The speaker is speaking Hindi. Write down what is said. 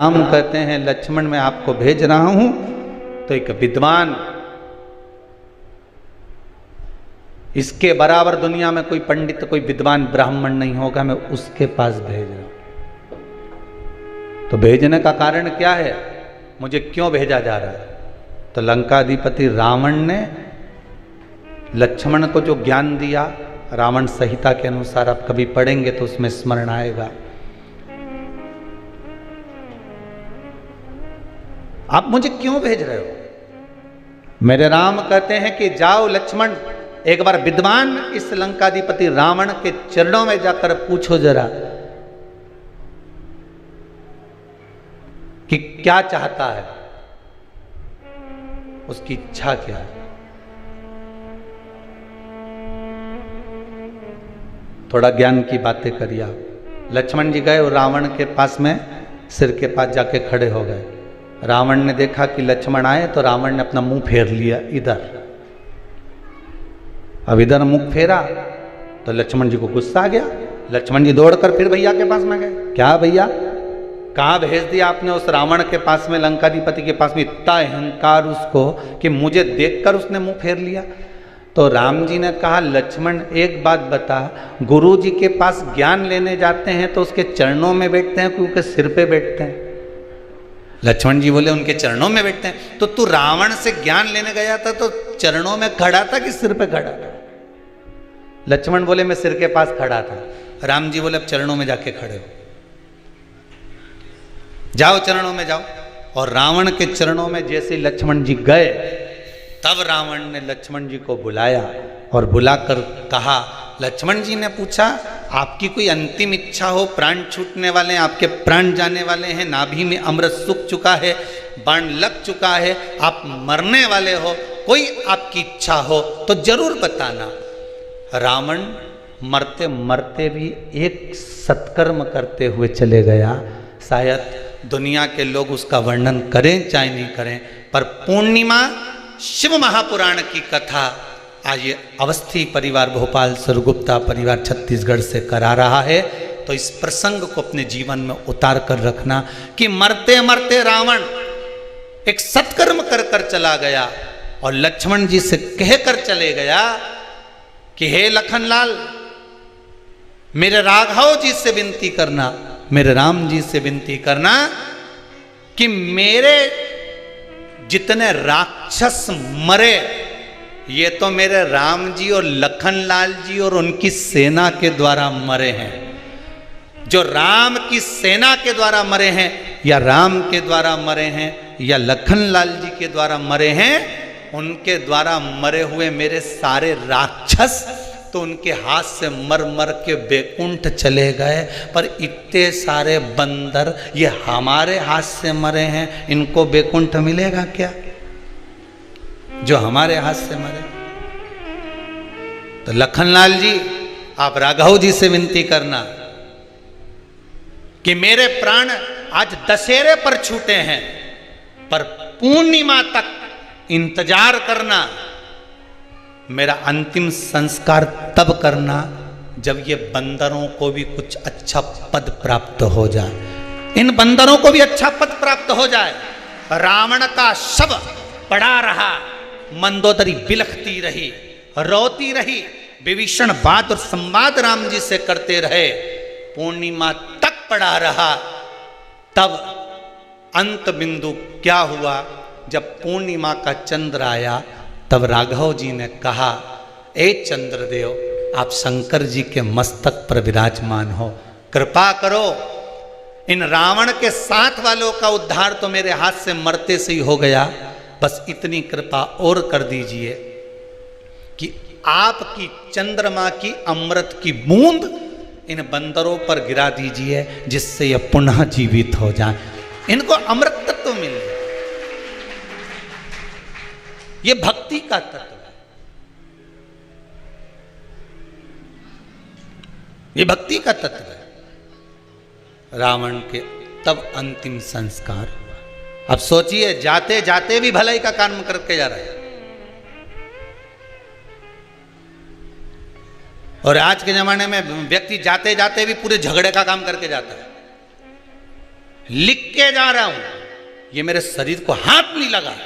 राम कहते हैं लक्ष्मण मैं आपको भेज रहा हूं, तो एक विद्वान, इसके बराबर दुनिया में कोई पंडित कोई विद्वान ब्राह्मण नहीं होगा, मैं उसके पास भेज रहा हूं। तो भेजने का कारण क्या है, मुझे क्यों भेजा जा रहा है? तो लंकाधिपति रावण ने लक्ष्मण को जो ज्ञान दिया, रावण संहिता के अनुसार आप कभी पढ़ेंगे तो उसमें स्मरण आएगा। आप मुझे क्यों भेज रहे हो? मेरे राम कहते हैं कि जाओ लक्ष्मण, एक बार विद्वान इस लंकाधिपति रावण के चरणों में जाकर पूछो जरा कि क्या चाहता है, उसकी इच्छा क्या है। थोड़ा ज्ञान की बातें करिए आप। लक्ष्मण जी गए और रावण के पास में सिर के पास जाके खड़े हो गए। रावण ने देखा कि लक्ष्मण आए तो रावण ने अपना मुंह फेर लिया इधर। अब इधर मुंह फेरा तो लक्ष्मण जी को गुस्सा आ गया। लक्ष्मण जी दौड़कर फिर भैया के पास में गए। क्या भैया, कहाँ भेज दिया आपने उस रावण के पास में, लंकाधिपति के पास में? इतना अहंकार उसको कि मुझे देखकर उसने मुंह फेर लिया। तो राम जी ने कहा लक्ष्मण एक बात बता, गुरु जी के पास ज्ञान लेने जाते हैं तो उसके चरणों में बैठते हैं क्योंकि सिर पे बैठते हैं? लक्ष्मण जी बोले उनके चरणों में बैठते हैं। तो तू रावण से ज्ञान लेने गया था तो चरणों में खड़ा था कि सिर पे खड़ा था? लक्ष्मण बोले मैं सिर के पास खड़ा था। राम जी बोले अब चरणों में जाके खड़े हो, जाओ चरणों में जाओ। और रावण के चरणों में जैसे लक्ष्मण जी गए, तब रावण ने लक्ष्मण जी को बुलाया और बुलाकर कहा, लक्ष्मण जी ने पूछा आपकी कोई अंतिम इच्छा हो, प्राण छूटने वाले हैं, आपके प्राण जाने वाले हैं, नाभि में अमृत सूख चुका है, बाण लग चुका है, आप मरने वाले हो, कोई आपकी इच्छा हो तो जरूर बताना। रावण मरते मरते भी एक सत्कर्म करते हुए चले गया। शायद दुनिया के लोग उसका वर्णन करें चाहे नहीं करें, पर पूर्णिमा शिव महापुराण की कथा आज ये अवस्थी परिवार भोपाल सरगुप्ता परिवार छत्तीसगढ़ से करा रहा है। तो इस प्रसंग को अपने जीवन में उतार कर रखना कि मरते मरते रावण एक सत्कर्म कर कर चला गया और लक्ष्मण जी से कहकर चले गया कि हे लखनलाल, मेरे राघव जी से विनती करना, मेरे राम जी से विनती करना कि मेरे जितने राक्षस मरे, ये तो मेरे राम जी और लखनलाल जी और उनकी सेना के द्वारा मरे हैं। जो राम की सेना के द्वारा मरे हैं या राम के द्वारा मरे हैं या लखनलाल जी के द्वारा मरे हैं, उनके द्वारा मरे हुए मेरे सारे राक्षस तो उनके हाथ से मर मर के बैकुंठ चले गए, पर इतने सारे बंदर ये हमारे हाथ से मरे हैं, इनको बैकुंठ मिलेगा क्या जो हमारे हाथ से मरे? तो लखनलाल जी आप राघव जी से विनती करना कि मेरे प्राण आज दशहरे पर छूटे हैं, पर पूर्णिमा तक इंतजार करना, मेरा अंतिम संस्कार तब करना जब ये बंदरों को भी कुछ अच्छा पद प्राप्त हो जाए, इन बंदरों को भी अच्छा पद प्राप्त हो जाए। रावण का शव पड़ा रहा, मंदोदरी बिलखती रही, रोती रही, विभीषण बात और संवाद राम जी से करते रहे, पूर्णिमा तक पड़ा रहा। तब अंत बिंदु क्या हुआ, जब पूर्णिमा का चंद्र आया, तब राघव जी ने कहा, ए चंद्रदेव आप शंकर जी के मस्तक पर विराजमान हो, कृपा करो, इन रावण के साथ वालों का उद्धार तो मेरे हाथ से मरते से ही हो गया, बस इतनी कृपा और कर दीजिए कि आपकी चंद्रमा की अमृत की बूंद इन बंदरों पर गिरा दीजिए, जिससे यह पुनः जीवित हो जाए, इनको अमृत तत्व मिल जाए। ये भक्ति का तत्व है, ये भक्ति का तत्व है। रावण के तब अंतिम संस्कार हुआ। अब सोचिए, जाते जाते भी भलाई का काम करके जा रहा है। और आज के जमाने में व्यक्ति जाते जाते भी पूरे झगड़े का काम करके जाता है। लिख के जा रहा हूं, ये मेरे शरीर को हाथ नहीं लगा।